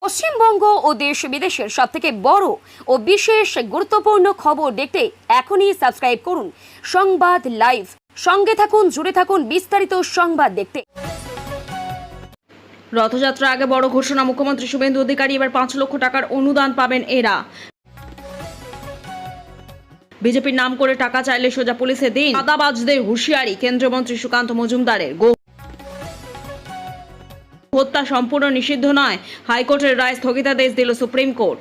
পশ্চিমবঙ্গ ও দেশ বিদেশের সবথেকে বড় ও বিশেষ গুরুত্বপূর্ণ খবর দেখতে এখনই সাবস্ক্রাইব করুন সংবাদ লাইভ। সঙ্গে থাকুন, জুড়ে থাকুন বিস্তারিত সংবাদ দেখতে। রথযাত্রা আগে বড় ঘোষণা, মুখ্যমন্ত্রী শুভেন্দু অধিকারী এবার 5 লক্ষ টাকার অনুদান পাবেন এরা। বিজেপির নাম করে টাকা চাইলে সোজা পুলিশে দিন, চাঁদাবাজদের হুঁশিয়ারি কেন্দ্রীয় মন্ত্রী সুকান্ত মজুমদারের। হত্যা সম্পূর্ণ নিষিদ্ধ নয়, হাইকোর্টের রায় স্থগিতাদেশ দিল সুপ্রিম কোর্ট।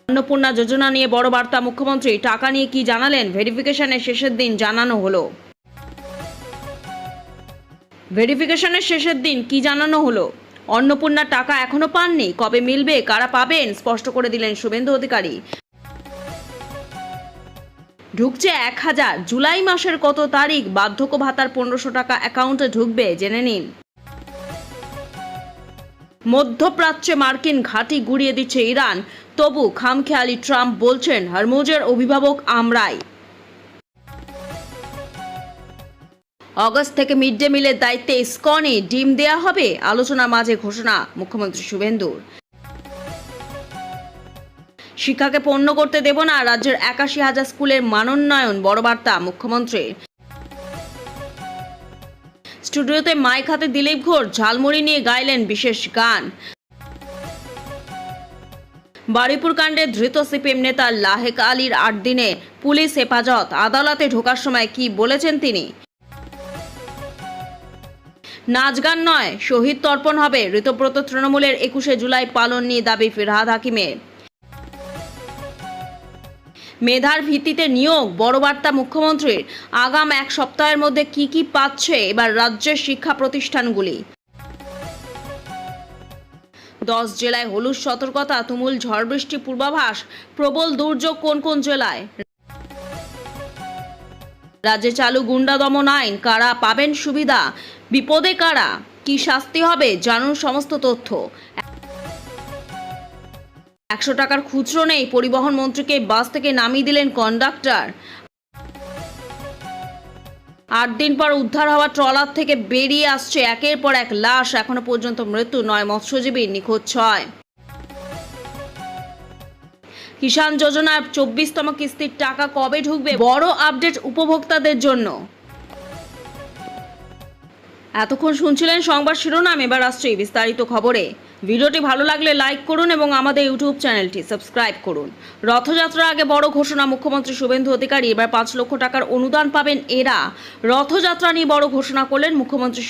অন্নপূর্ণা যোজনা নিয়ে বড় বার্তা, মুখ্যমন্ত্রী টাকা নিয়ে কি জানালেন? ভেরিফিকেশনের শেষের দিন জানানো হলো। অন্নপূর্ণার টাকা এখনো পাননি, কবে মিলবে, কারা পাবেন, স্পষ্ট করে দিলেন শুভেন্দু অধিকারী। ঢুকছে 1000, জুলাই মাসের কত তারিখ বার্ধক্য ভাতার 1500 টাকা অ্যাকাউন্টে ঢুকবে, জেনে নিন। মধ্যপ্রাচ্যে মার্কিন ঘাঁটি গুড়িয়ে দিচ্ছে ইরান, তবু খামখেয়ালি ট্রাম্প বলছেন হরমুজের অভিভাবক আমরাই। অগস্ট থেকে মিড ডে মিলের দায়িত্বে ইসকনে ডিম দেয়া হবে, আলোচনার মাঝে ঘোষণা মুখ্যমন্ত্রী শুভেন্দুর। শিক্ষাকে পণ্য করতে দেব না, রাজ্যের 81,000 স্কুলের মানোন্নয়ন, বড় বার্তা মুখ্যমন্ত্রীর। স্টুডিওতে মাইক হাতে দিলীপ ঘোষ ঝালমুড়ি নিয়ে গাইলেন বিশেষ গান। বারুইপুর কাণ্ডে ধৃত সিপিএম নেতা লাহেক আলীর 8 দিনে পুলিশ হেফাজত, আদালতে ঢোকার সময় কি বলেছেন তিনি? নাচ গান নয়, শহীদ তর্পণ হবে, ঋতব্রত তৃণমূলের 21শে জুলাই পালন নিয়ে দাবি ফিরহাদ হাকিমের। মেধার ভিত্তিতে নিয়োগ, বড় বার্তা মুখ্যমন্ত্রীর। আগাম 1 সপ্তাহের মধ্যে কি কি পাচ্ছে এবার রাজ্যের শিক্ষা প্রতিষ্ঠানগুলি। 10 জেলায় হলুদ সতর্কতা, তুমুল ঝড় বৃষ্টি পূর্বাভাস, প্রবল দুর্যোগ কোন কোন জেলায়। রাজ্যে চালু গুন্ডা দমন আইন, কারা পাবেন সুবিধা, বিপদে কারা, কি শাস্তি হবে, জানুন সমস্ত তথ্য। 100 টাকার খুচরো নেই, পরিবহন মন্ত্রীকে বাস থেকে নামিয়ে দিলেন কন্ডাক্টর। 8 দিন পর উদ্ধার হওয়া ট্রলার থেকে বেরিয়ে আসছে একের পর এক লাশ, এখনো পর্যন্ত মৃত্যু 9 মৎস্যজীবীর, নিখোঁজ 6। কিষাণ যোজনার 24তম কিস্তির টাকা কবে ঢুকবে, বড় আপডেট উপভোক্তাদের জন্য। এতক্ষণ শুনছিলেন সংবাদ শিরোনাম, এবার আসছে বিস্তারিত খবরে। ভিডিওটি ভালো লাগলে লাইক করুন এবং আমাদের ইউটিউব চ্যানেলটি সাবস্ক্রাইব করুন। রথযাত্রার আগে বড় ঘোষণা, মুখ্যমন্ত্রী শুভেন্দু অধিকারী এবার 5 লক্ষ টাকার অনুদান পাবেন এরা। রথযাত্রা নিয়ে বড় ঘোষণা করলেন মুখ্যমন্ত্রী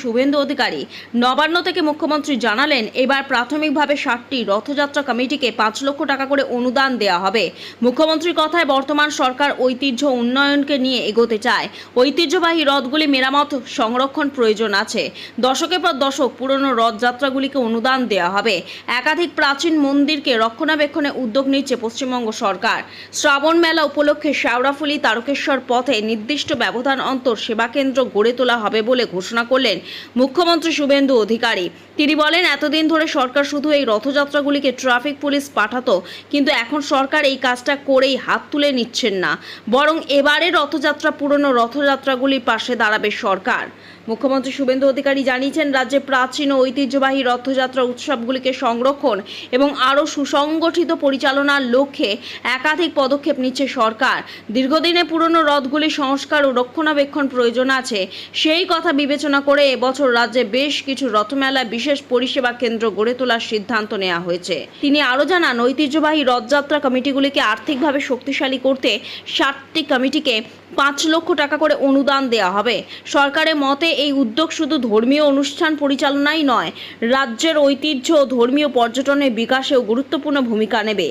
শুভেন্দু অধিকারী। নবান্ন থেকে মুখ্যমন্ত্রী জানালেন এবার প্রাথমিকভাবে 60টি রথযাত্রা কমিটিকে 5 লক্ষ টাকা করে অনুদান দেওয়া হবে। মুখ্যমন্ত্রীর কথায় বর্তমান সরকার ঐতিহ্য উন্নয়নকে নিয়ে এগোতে চায়। ঐতিহ্যবাহী রথগুলি মেরামত সংরক্ষণ প্রয়োজন আছে। দশকের পর দশক পুরনো রথযাত্রাগুলিকে অনুদান দেওয়া হবে। একাধিক প্রাচীন মন্দিরকে রক্ষণাবেক্ষণে উদ্যোগ নিচ্ছে পশ্চিমবঙ্গ সরকার। শ্রাবণ মেলা উপলক্ষে শেওড়াফুলি তারকেশ্বর পথে নির্দিষ্ট ব্যবধান অন্তর সেবা কেন্দ্র গড়ে তোলা হবে বলে ঘোষণা করলেন মুখ্যমন্ত্রী শুভেন্দু অধিকারী। তিনি বলেন, এতদিন ধরে সরকার শুধু এই রথযাত্রাগুলিকে ট্রাফিক পুলিশ পাঠাতো, কিন্তু এখন সরকার এই কাজটা করেই হাত তুলে নিচ্ছেন না, বরং এবারে রথযাত্রা পুরনো রথযাত্রাগুলির পাশে দাঁড়াবে সরকার। মুখ্যমন্ত্রী শুভেন্দু অধিকারী জানিয়েছেন, রাজ্যে প্রাচীন ও ঐতিহ্যবাহী রথযাত্রা উৎসবগুলিকে সংরক্ষণ এবং আরও সুসংগঠিত পরিচালনার লক্ষ্যে একাধিক পদক্ষেপ নিচ্ছে সরকার। দীর্ঘদিনে পুরনো রথগুলি সংস্কার ও রক্ষণাবেক্ষণ প্রয়োজন আছে, সেই কথা বিবেচনা করে এবছর রাজ্যে বেশ কিছু রথমেলায় বিশেষ পরিষেবা কেন্দ্র গড়ে তোলার সিদ্ধান্ত নেওয়া হয়েছে। তিনি আরও জানান, ঐতিহ্যবাহী রথযাত্রা কমিটিগুলিকে আর্থিকভাবে শক্তিশালী করতে 60টি কমিটিকে 5 লক্ষ টাকা করে অনুদান দেওয়া হবে। সরকারের মতে এই উদ্যোগ শুধু ধর্মীয় অনুষ্ঠান পরিচালনাই নয়, রাজ্যের ঐতিহ্য ও ধর্মীয় পর্যটনের বিকাশেও গুরুত্বপূর্ণ ভূমিকা নেবে।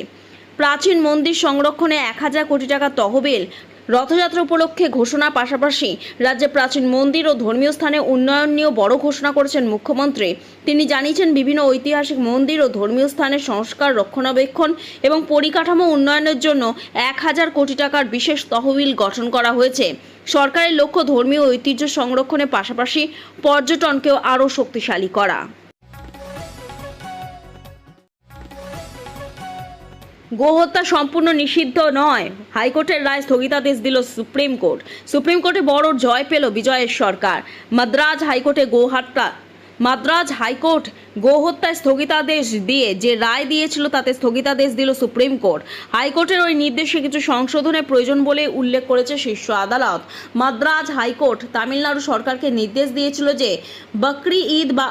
প্রাচীন মন্দির সংরক্ষণে 1000 কোটি টাকা তহবিল, রথযাত্রা উপলক্ষে ঘোষণা, পাশাপাশি রাজ্যে প্রাচীন মন্দির ও ধর্মীয় স্থানে উন্নয়ন নিয়েও বড় ঘোষণা করেছেন মুখ্যমন্ত্রী। তিনি জানিয়েছেন, বিভিন্ন ঐতিহাসিক মন্দির ও ধর্মীয় স্থানের সংস্কার, রক্ষণাবেক্ষণ এবং পরিকাঠামো উন্নয়নের জন্য 1000 কোটি টাকার বিশেষ তহবিল গঠন করা হয়েছে। সরকারের লক্ষ্য ধর্মীয় ঐতিহ্য সংরক্ষণের পাশাপাশি পর্যটনকেও আরও শক্তিশালী করা। গোহত্যা সম্পূর্ণ নিষিদ্ধ নয়, হাইকোর্টের রায় স্থগিতাদেশ দিল সুপ্রিম কোর্ট। সুপ্রিম কোর্টে বড় জয় পেল বিজয়ের সরকার। মাদ্রাজ হাইকোর্ট গোহত্যায় স্থগিতাদেশ দিয়ে যে রায় দিয়েছিল তাতে স্থগিতাদেশ দিল সুপ্রিম কোর্ট। হাইকোর্টের ওই নির্দেশে কিছু সংশোধনের প্রয়োজন বলে উল্লেখ করেছে শীর্ষ আদালত। মাদ্রাজ হাইকোর্ট তামিলনাড়ু সরকারকে নির্দেশ দিয়েছিল যে বকরি ঈদ বা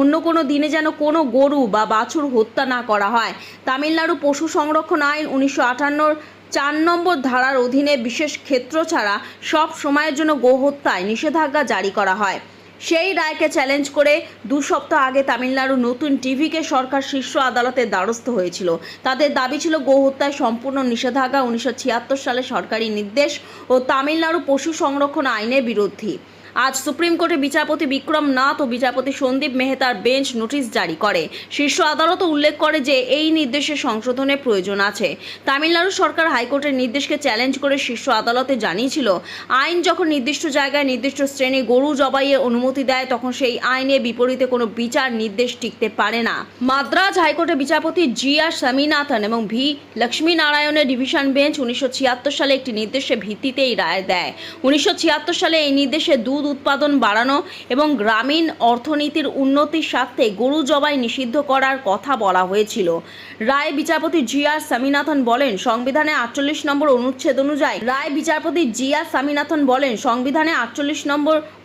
অন্য কোনো দিনে যেন কোনো গরু বা বাছুর হত্যা না করা হয়। তামিলনাড়ু পশু সংরক্ষণ আইন 1958 4 নম্বর ধারার অধীনে বিশেষ ক্ষেত্র ছাড়া সব সময়ের জন্য গোহত্যায় নিষেধাজ্ঞা জারি করা হয়। সেই রায়কে চ্যালেঞ্জ করে 2 সপ্তাহ আগে তামিলনাড়ু নতুন টিভিকে সরকার শীর্ষ আদালতের দ্বারস্থ হয়েছিল। তাদের দাবি ছিল গোহত্যায় সম্পূর্ণ নিষেধাজ্ঞা 1976 সালে সরকারি নির্দেশ ও তামিলনাড়ু পশু সংরক্ষণ আইনের বিরোধী। আজ সুপ্রিম কোর্টে বিচারপতি বিক্রম নাথ ও বিচারপতি সন্দীপ মেহতার বেঞ্চ নোটিশ জারি করে। শীর্ষ আদালত উল্লেখ করে যে এই নির্দেশে সংশোধনের প্রয়োজন আছে। তামিলনাড়ু সরকার হাইকোর্টের নির্দেশকে চ্যালেঞ্জ করে শীর্ষ আদালতে জানিয়েছিল, আইন যখন নির্দিষ্ট জায়গায় নির্দিষ্ট শ্রেণী গরু জবাইয়ের অনুমতি দেয় তখন সেই আইনের বিপরীতে কোনো বিচার নির্দেশ টিকতে পারে না। মাদ্রাজ হাইকোর্টে বিচারপতি জি.আর. স্বামীনাথন এবং ভি. লক্ষ্মীনারায়ণের ডিভিশন বেঞ্চ 1976 সালে একটি নির্দেশের ভিত্তিতে এই রায় দেয়। 1976 সালে এই নির্দেশে দুধ উৎপাদন বাড়ানো এবং গ্রামীণ অর্থনীতির উন্নতির স্বার্থে গরু জবাই নিষিদ্ধ করার কথা বলা হয়েছিল। রায় বিচারপতি জি.আর. স্বামীনাথন বলেন, সংবিধানে 48 নম্বর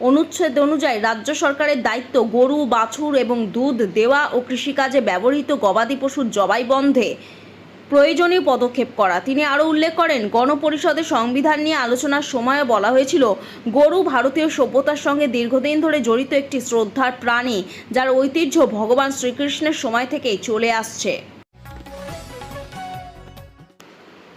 অনুচ্ছেদ অনুযায়ী রাজ্য সরকারের দায়িত্ব গরু, বাছুর এবং দুধ দেওয়া ও কৃষিকাজে ব্যবহৃত গবাদি পশুর জবাই বন্ধে প্রয়োজনীয় পদক্ষেপ করা। তিনি আরও উল্লেখ করেন, গণপরিষদে সংবিধান নিয়ে আলোচনার সময়ও বলা হয়েছিল, গরু ভারতীয় সভ্যতার সঙ্গে দীর্ঘদিন ধরে জড়িত একটি শ্রদ্ধার প্রাণী, যার ঐতিহ্য ভগবান শ্রীকৃষ্ণের সময় থেকেই চলে আসছে।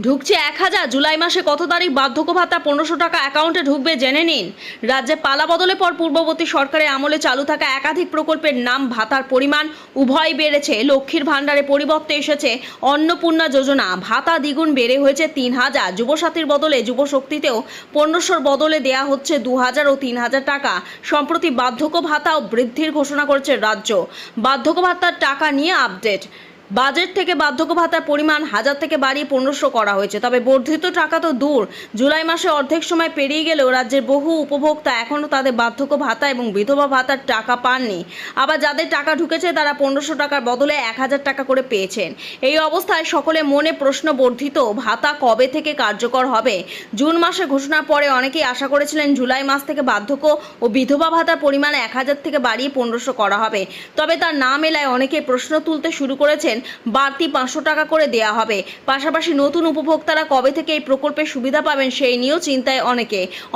ঢুকছে 1000। জুলাই মাসে কত তারিখ বার্ধক্য ভাতা 1500 টাকা অ্যাকাউন্টে ঢুকবে জেনে নিন। রাজ্যে পালা বদলের পর পূর্ববর্তী সরকারের আমলে চালু থাকা একাধিক প্রকল্পের নাম, ভাতার পরিমাণ উভয় বেড়েছে। লক্ষ্মীর ভাণ্ডারে পরিবর্তে এসেছে অন্নপূর্ণা যোজনা। ভাতা দ্বিগুণ বেড়ে হয়েছে 3000। যুবসাথীর বদলে যুবশক্তিতেও 1500 বদলে দেয়া হচ্ছে 2000 ও 3000 টাকা। সম্প্রতি বার্ধক্য ভাতাও বৃদ্ধির ঘোষণা করেছে রাজ্য। বার্ধক্য ভাতার টাকা নিয়ে আপডেট। বাজেট থেকে বার্ধক্য ভাতার পরিমাণ 1000 থেকে বাড়িয়ে 1500 করা হয়েছে। তবে বর্ধিত টাকা তো দূর, জুলাই মাসে অর্ধেক সময় পেরিয়ে গেলেও রাজ্যের বহু উপভোক্তা এখনও তাদের বার্ধক্য ভাতা এবং বিধবা ভাতার টাকা পাননি। আবার যাদের টাকা ঢুকেছে তারা 1500 টাকার বদলে 1000 টাকা করে পেয়েছেন। এই অবস্থায় সকলে মনে প্রশ্ন, বর্ধিত ভাতা কবে থেকে কার্যকর হবে? জুন মাসে ঘোষণার পরে অনেকেই আশা করেছিলেন জুলাই মাস থেকে বার্ধক্য ও বিধবা ভাতার পরিমাণ 1000 থেকে বাড়িয়ে 1500 করা হবে। তবে তার না মেলায় অনেকে প্রশ্ন তুলতে শুরু করেছেন, বাড়তি 500 টাকা করে দেয়া হবে। পাশাপাশি নতুন উপভোক্তারা কবে থেকে এই প্রকল্পের সুবিধা পাবেন সেই নিয়েও চিন্তায়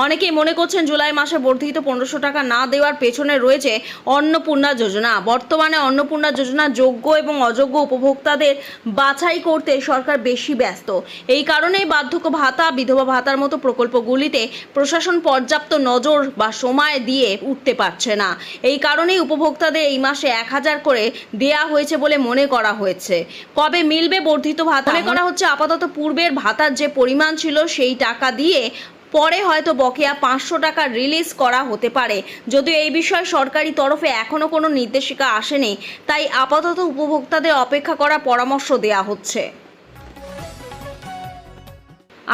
অনেকেই মনে করছেন জুলাই মাসে বর্ধিত 1500 টাকা না দেওয়ার পেছনে রয়েছে অন্নপূর্ণা যোজনা। বর্তমানে অন্নপূর্ণা যোজনা যোগ্য এবং অযোগ্য উপভোক্তাদের বাছাই করতে সরকার বেশি ব্যস্ত। এই কারণেই বার্ধক্য ভাতা, বিধবা ভাতার মতো প্রকল্পগুলিতে প্রশাসন পর্যাপ্ত নজর বা সময় দিয়ে উঠতে পারছে না। এই কারণেই উপভোক্তাদের এই মাসে 1000 করে দেয়া হয়েছে বলে মনে করা হয়েছে। কবে মিলবে বর্ধিত ভাতা? মনে করা হচ্ছে আপাতত পূর্বের ভাতার যে পরিমাণ ছিল সেই টাকা দিয়ে পরে হয়তো বকেয়া 500 টাকা রিলিজ করা হতে পারে। যদিও এই বিষয়ে সরকারি তরফে এখনো কোনো নির্দেশিকা আসেনি, তাই আপাতত উপভোক্তাদের অপেক্ষা করার পরামর্শ দেওয়া হচ্ছে।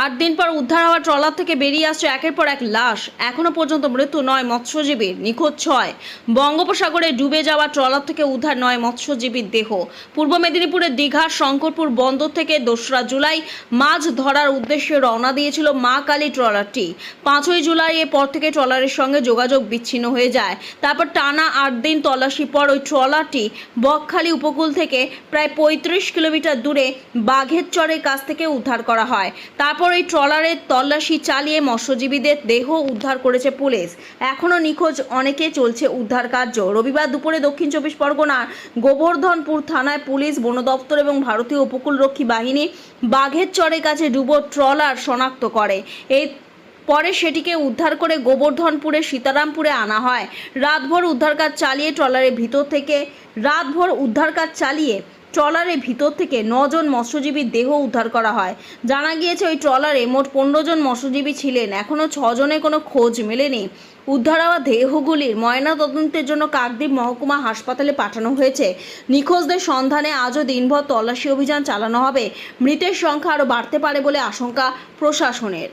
8 দিন পর উদ্ধার হওয়া ট্রলার থেকে বেরিয়ে আসছে একের পর এক লাশ। এখনো পর্যন্ত মৃত্যু 9 মৎস্যজীবীর, নিখোঁজ 6। বঙ্গোপসাগরে ডুবে যাওয়া ট্রলার থেকে উদ্ধার 9 মৎস্যজীবীর দেহ। পূর্ব মেদিনীপুরের দীঘার শঙ্করপুর বন্দর থেকে 2রা জুলাই মাছ ধরার উদ্দেশ্যে রওনা দিয়েছিল মা কালী ট্রলারটি। 5ই জুলাই এরপর থেকে ট্রলারের সঙ্গে যোগাযোগ বিচ্ছিন্ন হয়ে যায়। তারপর টানা 8 দিন তল্লাশির পর ওই ট্রলারটি বকখালি উপকূল থেকে প্রায় 35 কিলোমিটার দূরে বাঘের চরের কাছ থেকে উদ্ধার করা হয়। তারপর এই ট্রলারের তল্লাশি চালিয়ে মৎস্যজীবীদের দেহ উদ্ধার করেছে পুলিশ। এখনও নিখোঁজ অনেকে, চলছে উদ্ধার কার্য। রবিবার দুপুরে দক্ষিণ 24 পরগনার গোবর্ধনপুর থানায় পুলিশ, বন দপ্তর এবং ভারতীয় উপকূলরক্ষী বাহিনী বাঘের চরের কাছে ডুবো ট্রলার শনাক্ত করে। এই পরে সেটিকে উদ্ধার করে গোবর্ধনপুরের সীতারামপুরে আনা হয়। রাতভর উদ্ধার কাজ চালিয়ে ট্রলারের ভিতর থেকে 9 জন মৎস্যজীবীর দেহ উদ্ধার করা হয়। জানা গিয়েছে ওই ট্রলারে মোট 15 জন মৎস্যজীবী ছিলেন। এখনও 6 জনের কোনো খোঁজ মেলেনি। উদ্ধার হওয়া দেহগুলির ময়নাতদন্তের জন্য কাকদ্বীপ মহকুমা হাসপাতালে পাঠানো হয়েছে। নিখোঁজদের সন্ধানে আজও দিনভর তল্লাশি অভিযান চালানো হবে। মৃতের সংখ্যা আরও বাড়তে পারে বলে আশঙ্কা প্রশাসনের।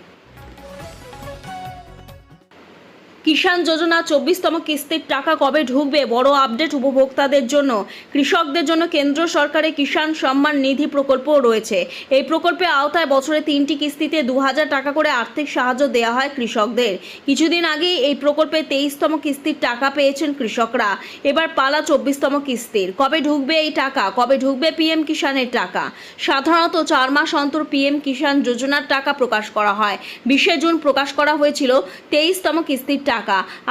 কিষাণ যোজনা 24তম কিস্তির টাকা কবে ঢুকবে? বড় আপডেট উপভোক্তাদের জন্য। কৃষকদের জন্য কেন্দ্র সরকারের কিষাণ সম্মান নিধি প্রকল্পও রয়েছে। এই প্রকল্পের আওতায় বছরে 3টি কিস্তিতে 2000 টাকা করে আর্থিক সাহায্য দেওয়া হয় কৃষকদের। কিছুদিন আগেই এই প্রকল্পে 23তম কিস্তির টাকা পেয়েছেন কৃষকরা। এবার পালা 24তম কিস্তির। কবে ঢুকবে এই টাকা? কবে ঢুকবে পিএম কিষাণের টাকা? সাধারণত 4 মাস অন্তর পিএম কিষাণ যোজনার টাকা প্রকাশ করা হয়। 20 জুন প্রকাশ করা হয়েছিল 23তম কিস্তির টাকা।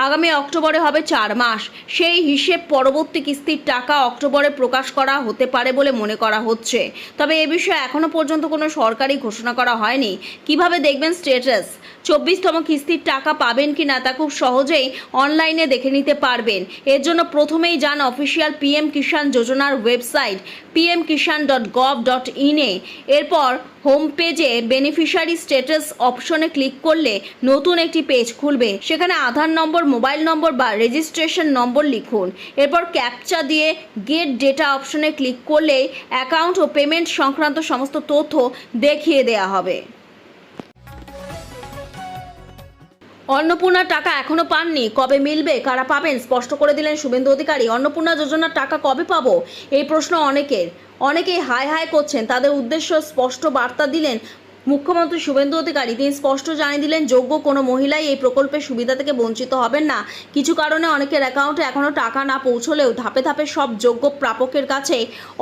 আগামী অক্টোবরে হবে 4 মাস। সেই হিসেব পরবর্তী কিস্তির টাকা অক্টোবরে প্রকাশ করা হতে পারে বলে মনে করা হচ্ছে। তবে এ বিষয়ে এখনো পর্যন্ত কোনো সরকারি ঘোষণা করা হয়নি। কিভাবে দেখবেন স্ট্যাটাস? 24তম কিস্তির টাকা পাবেন কিনা তা খুব সহজেই অনলাইনে দেখে নিতে পারবেন। এর জন্য প্রথমেই যান অফিসিয়াল পিএম কিষাণ যোজনার ওয়েবসাইট pmkishan.gov.in এ। এরপর হোম পেজে বেনিফিশিয়ারি স্ট্যাটাস অপশনে ক্লিক করলে নতুন একটি পেজ খুলবে। সেখানে আধার নম্বর, মোবাইল নম্বর বা রেজিস্ট্রেশন নম্বর লিখুন। এরপর ক্যাপচা দিয়ে গেট ডেটা অপশনে ক্লিক করলে অ্যাকাউন্ট ও পেমেন্ট সংক্রান্ত সমস্ত তথ্য দেখিয়ে দেওয়া হবে। অন্নপূর্ণার টাকা এখনো পাননি, কবে মিলবে, কারা পাবেন? স্পষ্ট করে দিলেন শুভেন্দু অধিকারী। অন্নপূর্ণা যোজনার টাকা কবে পাবো এই প্রশ্ন অনেকেই হাই হাই করছেন। তাদের উদ্দেশ্য স্পষ্ট বার্তা দিলেন মুখ্যমন্ত্রী শুভেন্দু অধিকারী। তিনি স্পষ্ট জানিয়ে দিলেন, যোগ্য কোনো মহিলাই এই প্রকল্পের সুবিধা থেকে বঞ্চিত হবেন না। কিছু কারণে অনেকের অ্যাকাউন্টে এখনও টাকা না পৌঁছলেও ধাপে ধাপে সব যোগ্য প্রাপকের কাছে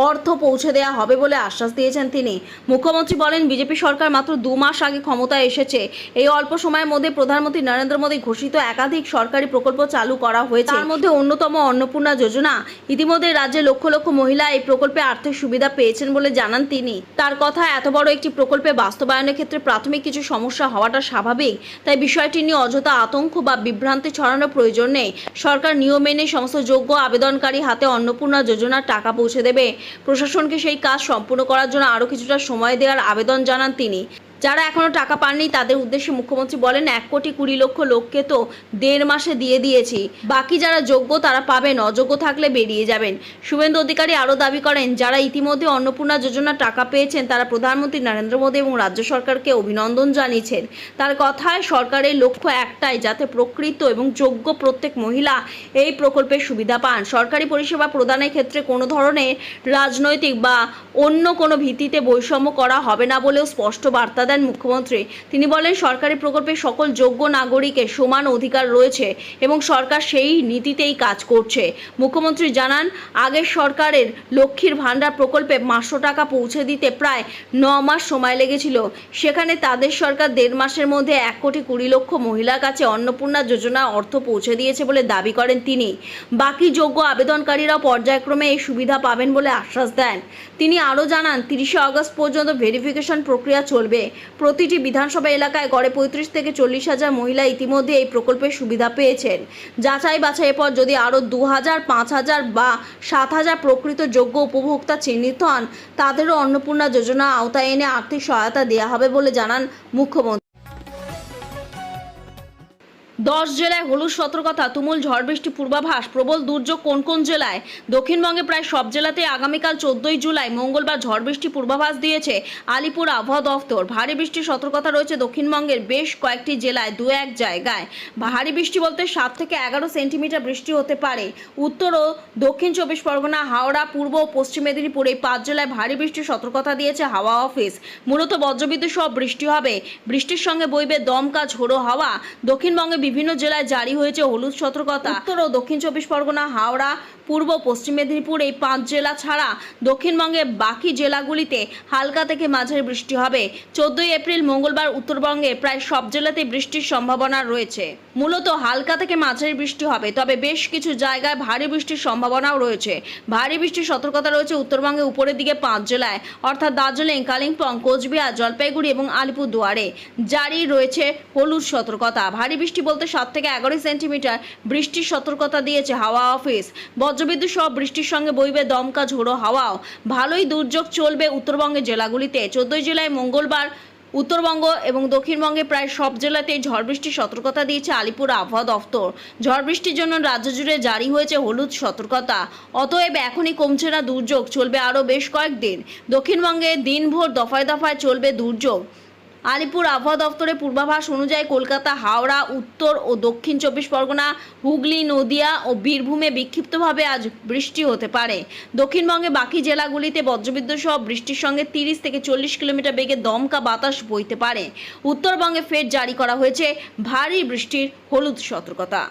অর্থ পৌঁছে দেওয়া হবে বলে আশ্বাস দিয়েছেন তিনি। মুখ্যমন্ত্রী বলেন, বিজেপি সরকার মাত্র 2 মাস আগে ক্ষমতায় এসেছে। এই অল্প সময়ের মধ্যে প্রধানমন্ত্রী নরেন্দ্র মোদী ঘোষিত একাধিক সরকারি প্রকল্প চালু করা হয়েছে। তার মধ্যে অন্যতম অন্নপূর্ণা যোজনা। ইতিমধ্যে রাজ্যে লক্ষ লক্ষ মহিলা এই প্রকল্পে আর্থিক সুবিধা পেয়েছেন বলে জানান তিনি। তার কথা, এত বড় একটি প্রকল্পে বাস্তবায়নের ক্ষেত্রে প্রাথমিক কিছু সমস্যা হওয়াটা স্বাভাবিক। তাই বিষয়টি নিয়ে অযথা আতঙ্ক বা বিভ্রান্তি ছড়ানোর প্রয়োজন নেই। সরকার নিয়ম মেনে সমস্ত যোগ্য আবেদনকারী হাতে অন্নপূর্ণা যোজনার টাকা পৌঁছে দেবে। প্রশাসনকে সেই কাজ সম্পূর্ণ করার জন্য আরও কিছুটা সময় দেওয়ার আবেদন জানান তিনি। যারা এখনো টাকা পাননি তাদের উদ্দেশ্যে মুখ্যমন্ত্রী বলেন, 1,20,00,000 লোককে তো 1.5 মাসে দিয়ে দিয়েছি। বাকি যারা যোগ্য তারা পাবেন, অযোগ্য থাকলে বেরিয়ে যাবেন। শুভেন্দু অধিকারী আরও দাবি করেন, যারা ইতিমধ্যে অন্নপূর্ণা যোজনার টাকা পেয়েছেন তারা প্রধানমন্ত্রী নরেন্দ্র মোদী এবং রাজ্য সরকারকে অভিনন্দন জানিয়েছেন। তার কথায়, সরকারের লক্ষ্য একটাই, যাতে প্রকৃত এবং যোগ্য প্রত্যেক মহিলা এই প্রকল্পের সুবিধা পান। সরকারি পরিষেবা প্রদানের ক্ষেত্রে কোনো ধরনের রাজনৈতিক বা অন্য কোনো ভিত্তিতে বৈষম্য করা হবে না বলেও স্পষ্ট বার্তা দেন মুখ্যমন্ত্রী। তিনি বলেন, সরকারি প্রকল্পে সকল যোগ্য নাগরিকের সমান অধিকার রয়েছে এবং সরকার সেই নীতিতেই কাজ করছে। মুখ্যমন্ত্রী জানান, আগের সরকারের লক্ষ্মীর ভাণ্ডার প্রকল্পে 500 টাকা পৌঁছে দিতে প্রায় 9 মাস সময় লেগেছিল। সেখানে তাদের সরকার 1.5 মাসের মধ্যে 1,20,00,000 মহিলার কাছে অন্নপূর্ণা যোজনা অর্থ পৌঁছে দিয়েছে বলে দাবি করেন তিনি। বাকি যোগ্য আবেদনকারীরাও পর্যায়ক্রমে এই সুবিধা পাবেন বলে আশ্বাস দেন তিনি। আরও জানান, 30 আগস্ট পর্যন্ত ভেরিফিকেশন প্রক্রিয়া চলবে। প্রতিটি বিধানসভা এলাকায় গড়ে 35 থেকে 40 হাজার মহিলা ইতিমধ্যে এই প্রকল্পের সুবিধা পেয়েছেন। যাচাই বাছাইয়ের পর যদি আরও 2,000, 5,000 বা 7,000 প্রকৃত যোগ্য উপভোক্তা চিহ্নিত হন, তাদেরও অন্নপূর্ণা যোজনা আওতায় এনে আর্থিক সহায়তা দেওয়া হবে বলে জানান মুখ্যমন্ত্রী। 10 জেলায় হলুদ সতর্কতা, তুমুল ঝড় বৃষ্টি পূর্বাভাস। প্রবল দুর্যোগ কোন কোন জেলায়? দক্ষিণবঙ্গে প্রায় সব জেলাতে আগামীকাল 14 জুলাই মঙ্গলবার ঝড় বৃষ্টি পূর্বাভাস দিয়েছে আলিপুর আবহাওয়া দফতর। ভারী বৃষ্টির সতর্কতা রয়েছে দক্ষিণবঙ্গের বেশ কয়েকটি জেলায়। 2-1 জায়গায় ভারী বৃষ্টি বলতে 7 থেকে 11 সেন্টিমিটার বৃষ্টি হতে পারে। উত্তর ও দক্ষিণ 24 পরগনা, হাওড়া, পূর্ব ও পশ্চিম মেদিনীপুর এই 5 জেলায় ভারী বৃষ্টির সতর্কতা দিয়েছে হাওয়া অফিস। মূলত বজ্রবিদ্যুৎ সহ বৃষ্টি হবে। বৃষ্টির সঙ্গে বইবে দমকা ঝোড়ো হাওয়া। দক্ষিণবঙ্গে বিভিন্ন জেলায় জারি হয়েছে হলুদ সতর্কতা। উত্তর ও দক্ষিণ 24 পরগনা, হাওড়া, পূর্ব পশ্চিম মেদিনীপুর এই 5 জেলা ছাড়া দক্ষিণবঙ্গের বাকি জেলাগুলিতে হালকা থেকে মাঝারি বৃষ্টি হবে। 14 এপ্রিল মঙ্গলবার উত্তরবঙ্গে প্রায় সব জেলাতেই বৃষ্টির সম্ভাবনা রয়েছে। মূলত হালকা থেকে মাঝারি বৃষ্টি হবে, তবে বেশ কিছু জায়গায় ভারী বৃষ্টির সম্ভাবনাও রয়েছে। ভারী বৃষ্টির সতর্কতা রয়েছে উত্তরবঙ্গে উপরের দিকে 5 জেলায়, অর্থাৎ দার্জিলিং, কালিম্পং, কোচবিহার, জলপাইগুড়ি এবং আলিপুরদুয়ারে জারি রয়েছে হলুদ সতর্কতা। ভারী বৃষ্টি বলতে 7 থেকে 11 সেন্টিমিটার বৃষ্টির সতর্কতা দিয়েছে হাওয়া অফিস। বজ্রবিদ্যুৎ সহ বৃষ্টির সঙ্গে বইবে দমকা ঝোড়ো হাওয়াও। ভালোই দুর্যোগ চলবে উত্তরবঙ্গের জেলাগুলিতে। 14 জেলায় মঙ্গলবার উত্তরবঙ্গ এবং দক্ষিণবঙ্গে প্রায় সব জেলাতেই ঝড় বৃষ্টির সতর্কতা দিয়েছে আলিপুর আবহাওয়া দফতর। ঝড় বৃষ্টির জন্য রাজ্য জুড়ে জারি হয়েছে হলুদ সতর্কতা। অতএব এখনই কমছে না দুর্যোগ, চলবে আরও বেশ কয়েকদিন। দক্ষিণবঙ্গে দিনভর দফায় দফায় চলবে দুর্যোগ। আলিপুর আবহাওয়া দফতরের পূর্বাভাস অনুযায়ী কলকাতা, হাওড়া, উত্তর ও দক্ষিণ 24 পরগনা, হুগলি, নদিয়া ও বীরভূমে বিক্ষিপ্তভাবে আজ বৃষ্টি হতে পারে। দক্ষিণবঙ্গে বাকি জেলাগুলিতে বজ্রবিদ্যুৎ সহ বৃষ্টির সঙ্গে 30 থেকে 40 কিলোমিটার বেগে দমকা বাতাস বইতে পারে। উত্তরবঙ্গে ফের জারি করা হয়েছে ভারী বৃষ্টির হলুদ সতর্কতা।